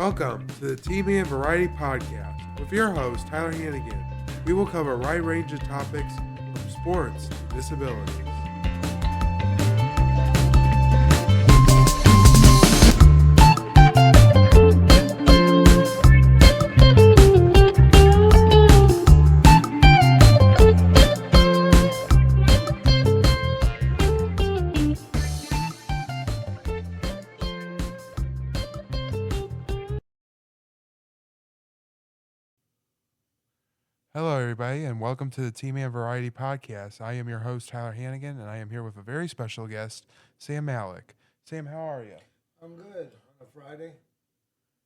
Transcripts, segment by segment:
Welcome to the TV and Variety Podcast with your host, Tyler Hannigan. We will cover a wide range of topics from sports to disabilities. Hello, everybody, and welcome to the T-Man Variety Podcast. I am your host, Tyler Hannigan, and I am here with a very special guest, Sam Malik. Sam, how are you? I'm good on a Friday.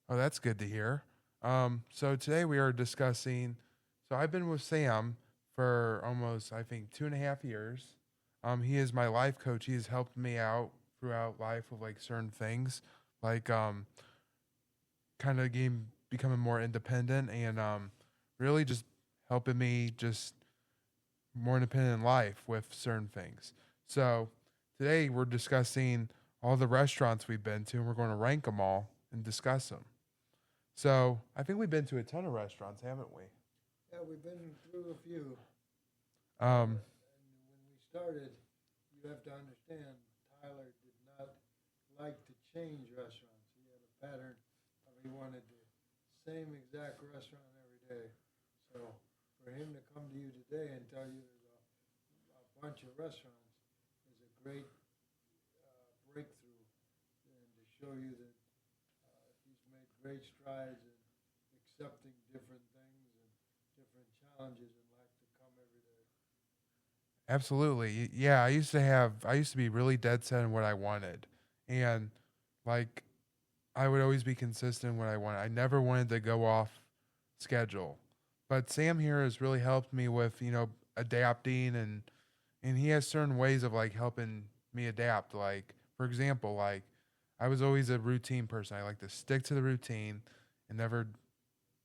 Oh, that's good to hear. So today we are discussing, so I've been with Sam for almost, I think, 2.5 years. He is my life coach. He has helped me out throughout life with like certain things, like kind of becoming more independent and really just helping me just more independent in life with certain things. So today we're discussing all the restaurants we've been to, and we're going to rank them all and discuss them. So I think we've been to a ton of restaurants, haven't we? Yeah, we've been through a few. Um, And when we started, you have to understand, Tyler did not like to change restaurants. He had a pattern of he wanted the same exact restaurant every day. So for him to come to you today and tell you there's a bunch of restaurants is a great breakthrough, and to show you that he's made great strides in accepting different things and different challenges in life to come every day. Absolutely. Yeah, I used to be really dead set on what I wanted. And like I would always be consistent in what I wanted. I never wanted to go off schedule. But Sam here has really helped me with, adapting and he has certain ways of like helping me adapt. Like, for example, like I was always a routine person. I like to stick to the routine and never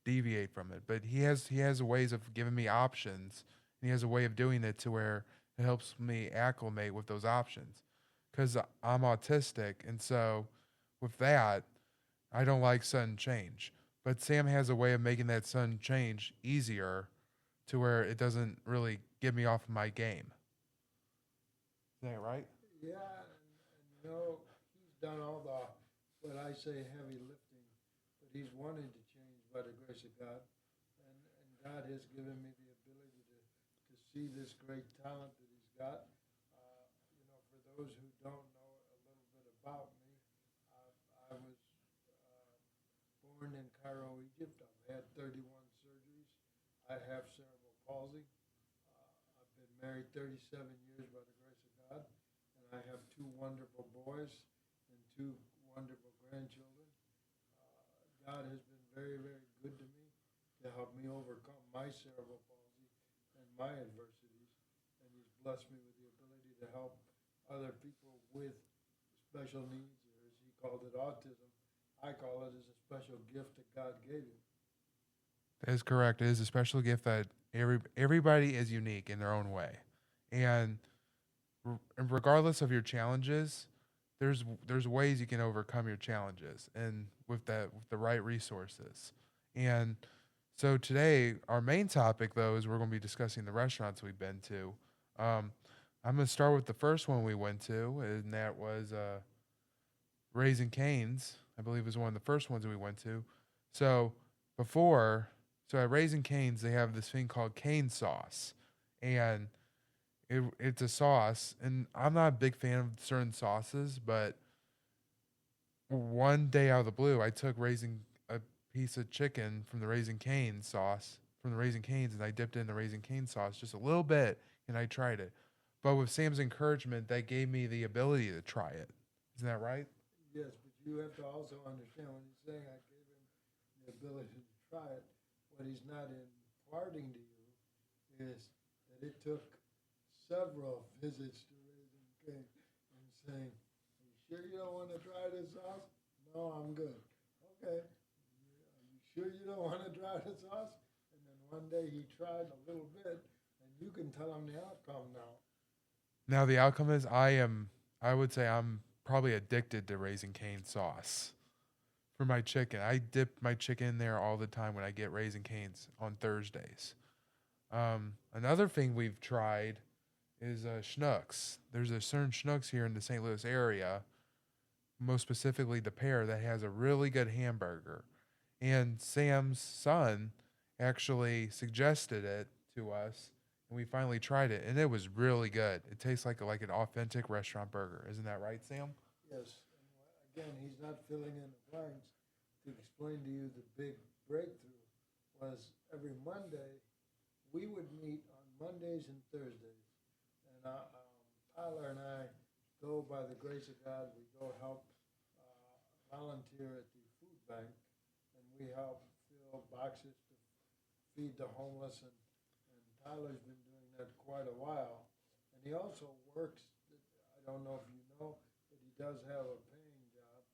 deviate from it. But he has ways of giving me options, and he has a way of doing it to where it helps me acclimate with those options. Because I'm autistic, and so with that, I don't like sudden change. But Sam has a way of making that sudden change easier to where it doesn't really get me off of my game. Is that right? Yeah, and he's done all the, what I say, heavy lifting, but he's wanted to change by the grace of God. And God has given me the ability to see this great talent that he's got. For those who don't know a little bit about me, I was born in Cairo, Egypt. I've had 31 surgeries. I have cerebral palsy. I've been married 37 years by the grace of God, and I have 2 wonderful boys and 2 wonderful grandchildren. God has been very, very good to me to help me overcome my cerebral palsy and my adversities, and he's blessed me with the ability to help other people with special needs, or as he called it, autism. I call it as a special gift that God gave you. That is correct. It is a special gift that everybody is unique in their own way. And regardless of your challenges, there's ways you can overcome your challenges, and with the right resources. And so today our main topic though is we're going to be discussing the restaurants we've been to. I'm going to start with the first one we went to, and that was Raising Cane's. I believe was one of the first ones we went to. So at Raising Cane's they have this thing called cane sauce, and it's a sauce, and I'm not a big fan of certain sauces, but one day out of the blue, I took a piece of chicken from the Raising Cane's sauce, from the Raising Cane's, and I dipped it in the Raising Cane's sauce just a little bit, and I tried it. But with Sam's encouragement, that gave me the ability to try it. Isn't that right? Yes, but you have to also understand when he's saying I gave him the ability to try it, what he's not imparting to you is that it took several visits to Raising Cane and saying, "Are you sure you don't want to try this sauce?" "No, I'm good." "Okay. Are you sure you don't want to try the sauce?" And then one day he tried a little bit, and you can tell him the outcome now. Now the outcome is I would say I'm probably addicted to Raising Cane sauce. for my chicken. I dip my chicken in there all the time when I get Raising Cane's on Thursdays. Another thing we've tried is Schnucks. There's a certain Schnucks here in the St. Louis area, most specifically the pair, that has a really good hamburger. And Sam's son actually suggested it to us, and we finally tried it, and it was really good. It tastes like an authentic restaurant burger. Isn't that right, Sam? Yes. And again, he's not filling in the blanks. To explain to you the big breakthrough was every Monday, we would meet on Mondays and Thursdays. And Tyler and I go, by the grace of God, we go help volunteer at the food bank, and we help fill boxes to feed the homeless. And Tyler's been doing that quite a while. And he also works, I don't know if you know, but he does have a paying job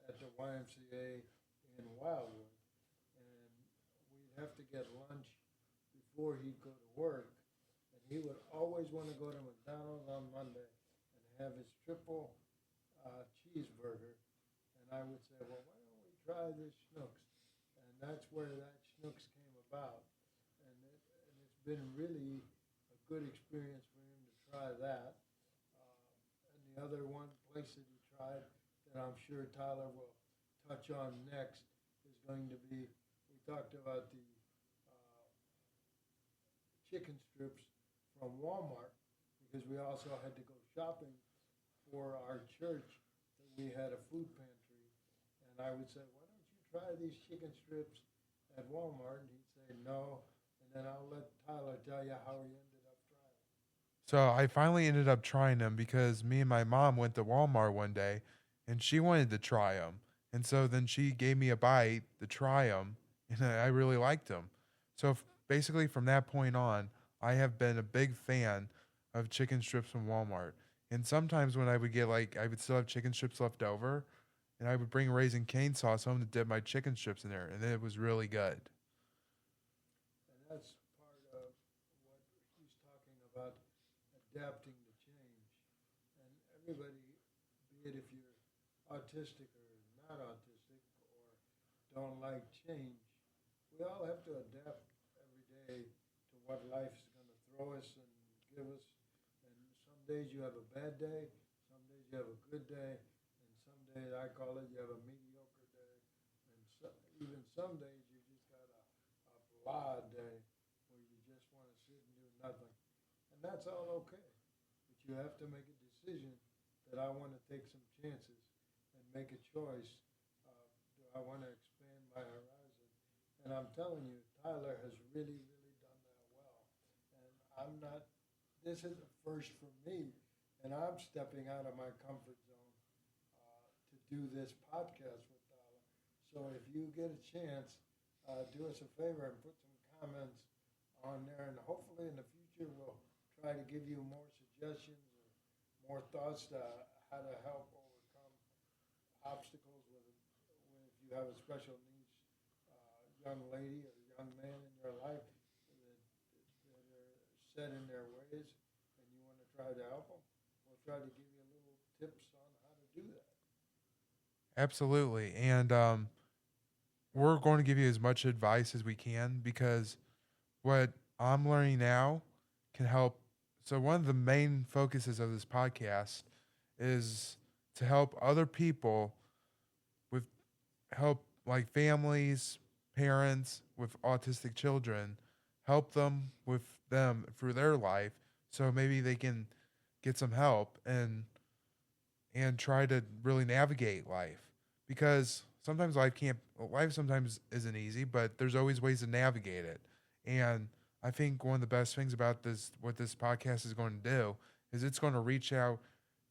at the YMCA in Wildwood. And we'd have to get lunch before he'd go to work. And he would always want to go to McDonald's on Monday and have his triple cheeseburger. And I would say, well, why don't we try this Schnucks? And that's where that Schnucks came about. And it's been really a good experience for him to try that. And the other one place that he tried that I'm sure Tyler will touch on next is going to be, we talked about the chicken strips from Walmart, because we also had to go shopping for our church, that we had a food pantry. And I would say, why don't you try these chicken strips at Walmart? And he'd say no. And then I'll let Tyler tell you how he ended up trying. So I finally ended up trying them because me and my mom went to Walmart one day, and she wanted to try them. And so then she gave me a bite to try them, and I really liked them. So basically, from that point on, I have been a big fan of chicken strips from Walmart. And sometimes when I would get I would still have chicken strips left over, and I would bring Raising Cane sauce home to dip my chicken strips in there, and it was really good. And that's part of what he's talking about, adapting to change. And everybody, be it if you're autistic or not autistic or don't like change, we all have to adapt every day to what life's going to throw us and give us. And some days you have a bad day, some days you have a good day, and some days, I call it, you have a mediocre day, and even some days you just got a blah day where you just want to sit and do nothing. And that's all okay. But you have to make a decision that I want to take some chances and make a choice. Do I want to expand my horizon? And I'm telling you, Tyler has really, really done that well. And I'm not, this is a first for me, and I'm stepping out of my comfort zone to do this podcast with Tyler. So if you get a chance, do us a favor and put some comments on there, and hopefully in the future we'll try to give you more suggestions or more thoughts to how to help overcome obstacles with if you have a special needs young lady or young man in your life that are set in their ways and you want to try to help them. We'll try to give you a little tips on how to do that. Absolutely. And we're going to give you as much advice as we can, because what I'm learning now can help. So, one of the main focuses of this podcast is to help other people with help, like families, parents with autistic children, help them with them through their life, so maybe they can get some help and try to really navigate life, because sometimes life sometimes isn't easy, but there's always ways to navigate it. And I think one of the best things about what this podcast is going to do, is it's going to reach out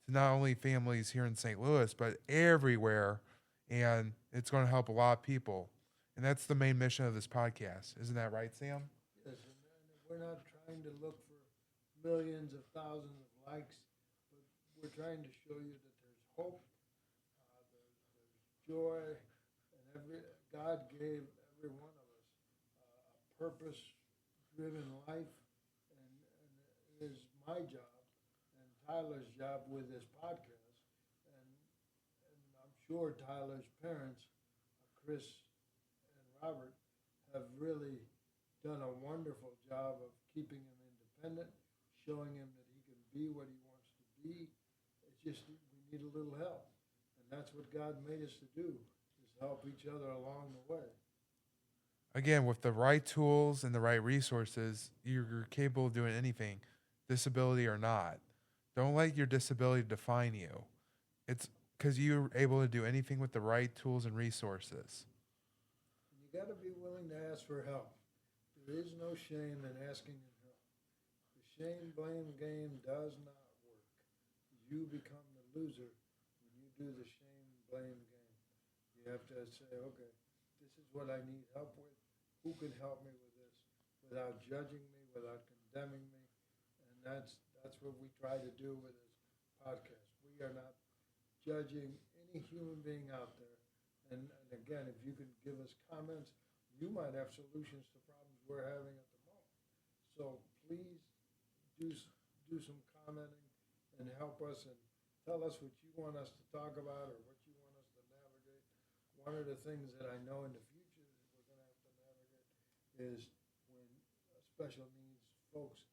to not only families here in St. Louis, but everywhere, and it's going to help a lot of people. And that's the main mission of this podcast. Isn't that right, Sam? Yes, and we're not trying to look for millions of thousands of likes, but we're trying to show you that there's hope, there's joy, and God gave every one of us a purpose-driven life, and it is my job and Tyler's job with this podcast, and I'm sure Tyler's parents are Chris and Robert have really done a wonderful job of keeping him independent, showing him that he can be what he wants to be. It's just we need a little help. And that's what God made us to do, is help each other along the way. Again, with the right tools and the right resources, you're capable of doing anything, disability or not. Don't let your disability define you. It's because you're able to do anything with the right tools and resources. And you got to be willing to ask for help. There is no shame in asking for help. The shame blame game does not work. You become the loser when you do the shame blame game. You have to say, okay, this is what I need help with. Who can help me with this without judging me, without condemning me? And that's what we try to do with this podcast. We are not judging any human being out there. And again, if you can give us comments, you might have solutions to problems we're having at the moment. So please do some commenting and help us and tell us what you want us to talk about or what you want us to navigate. One of the things that I know in the future that we're going to have to navigate is when special needs folks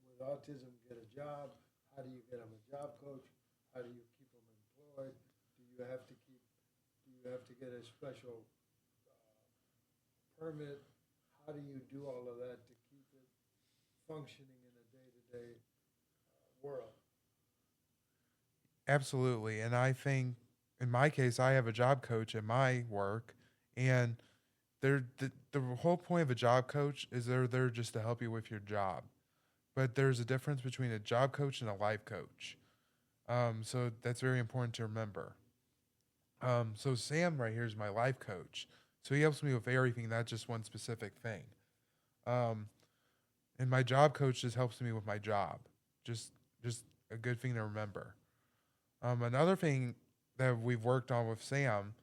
with autism get a job, how do you get them a job coach? How do you keep them employed? Do you have to get a special permit? How do you do all of that to keep it functioning in a day-to-day world? Absolutely. And I think in my case, I have a job coach at my work, and the whole point of a job coach is they're there just to help you with your job. But there's a difference between a job coach and a life coach. So that's very important to remember. So Sam right here is my life coach. So he helps me with everything, not just one specific thing. And my job coach just helps me with my job. Just a good thing to remember. Another thing that I've worked on with Sam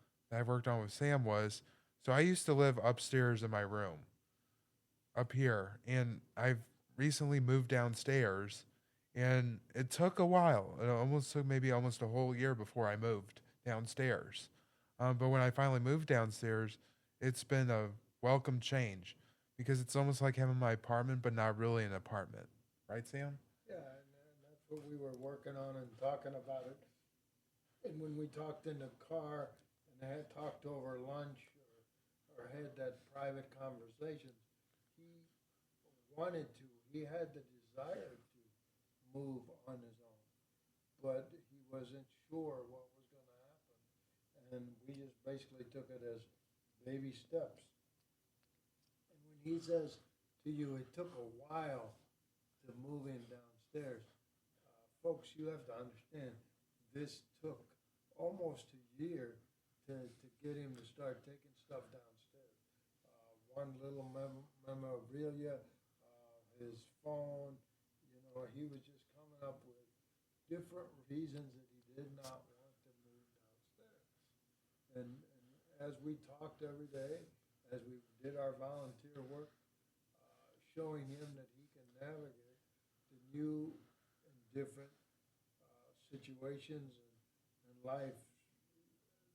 was, so I used to live upstairs in my room, up here, and I've recently moved downstairs, and it took a while. It almost took maybe almost a whole year before I moved downstairs. But when I finally moved downstairs, it's been a welcome change because it's almost like having my apartment, but not really an apartment. Right, Sam? Yeah, and that's what we were working on and talking about it. And when we talked in the car and had talked over lunch or had that private conversation, he wanted to. He had the desire to move on his own, but he wasn't sure what was going to happen. And we just basically took it as baby steps. And when he says to you, it took a while to move in downstairs, folks, you have to understand, this took almost a year to get him to start taking stuff downstairs. One little memorabilia, his phone, he was just coming up with different reasons that he did not want to move downstairs. And as we talked every day, as we did our volunteer work, showing him that he can navigate the new and different situations and life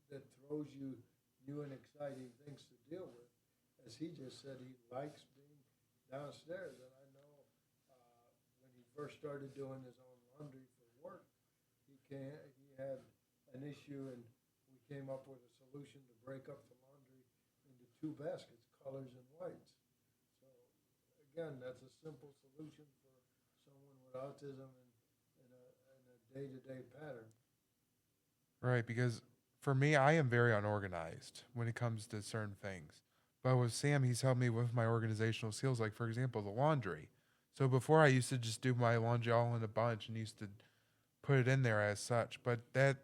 that throws you new and exciting things to deal with. As he just said, he likes being downstairs. And I know when he first started doing his own laundry for work, he had an issue, and we came up with a solution to break up the laundry into two baskets, colors and whites. So again, that's a simple solution for someone with autism in a day-to-day pattern. Right, because for me, I am very unorganized when it comes to certain things. But with Sam, he's helped me with my organizational skills, like, for example, the laundry. So before I used to just do my laundry all in a bunch and used to put it in there as such. But that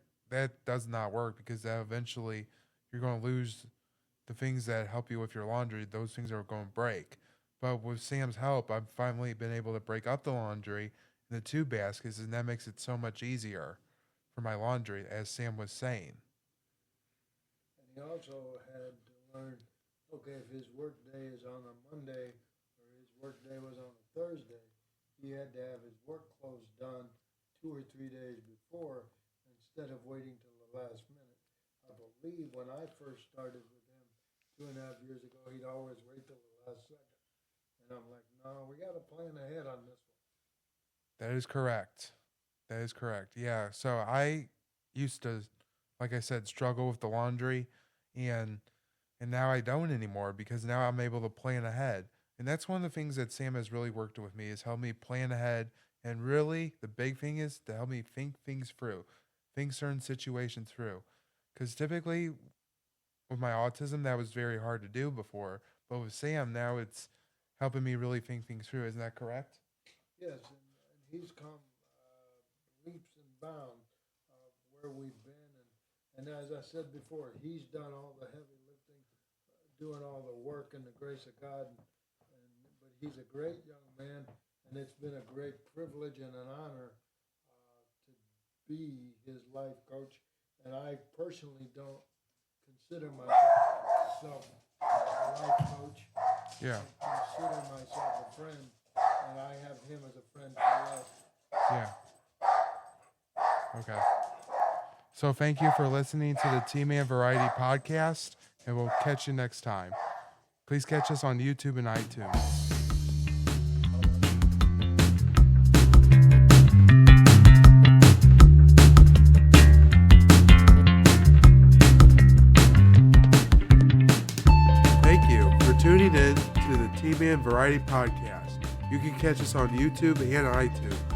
does not work because that eventually you're going to lose the things that help you with your laundry. Those things are going to break. But with Sam's help, I've finally been able to break up the laundry in the two baskets, and that makes it so much easier for my laundry, as Sam was saying. And he also had to learn, okay, if his work day is on a Monday or his work day was on a Thursday, he had to have his work clothes done 2 or 3 days before instead of waiting till the last minute. I believe when I first started with him, 2.5 years ago, he'd always wait till the last second. And I'm like, no, we got to plan ahead on this one. That is correct. That is correct. Yeah. So I used to, like I said, struggle with the laundry, and now I don't anymore because now I'm able to plan ahead. And that's one of the things that Sam has really worked with me is help me plan ahead. And really, the big thing is to help me think things through, think certain situations through. Because typically, with my autism, that was very hard to do before. But with Sam, now it's helping me really think things through. Isn't that correct? Yes, and he's come leaps and bounds of where we've been. And as I said before, he's done all the heavy lifting, doing all the work in the grace of God. But he's a great young man, and it's been a great privilege and an honor to be his life coach. And I personally don't consider myself a life coach. Yeah. I consider myself a friend, and I have him as a friend for life. Yeah. Okay. So thank you for listening to the T-Man Variety Podcast, and we'll catch you next time. Please catch us on YouTube and iTunes. Thank you for tuning in to the T-Man Variety Podcast. You can catch us on YouTube and iTunes.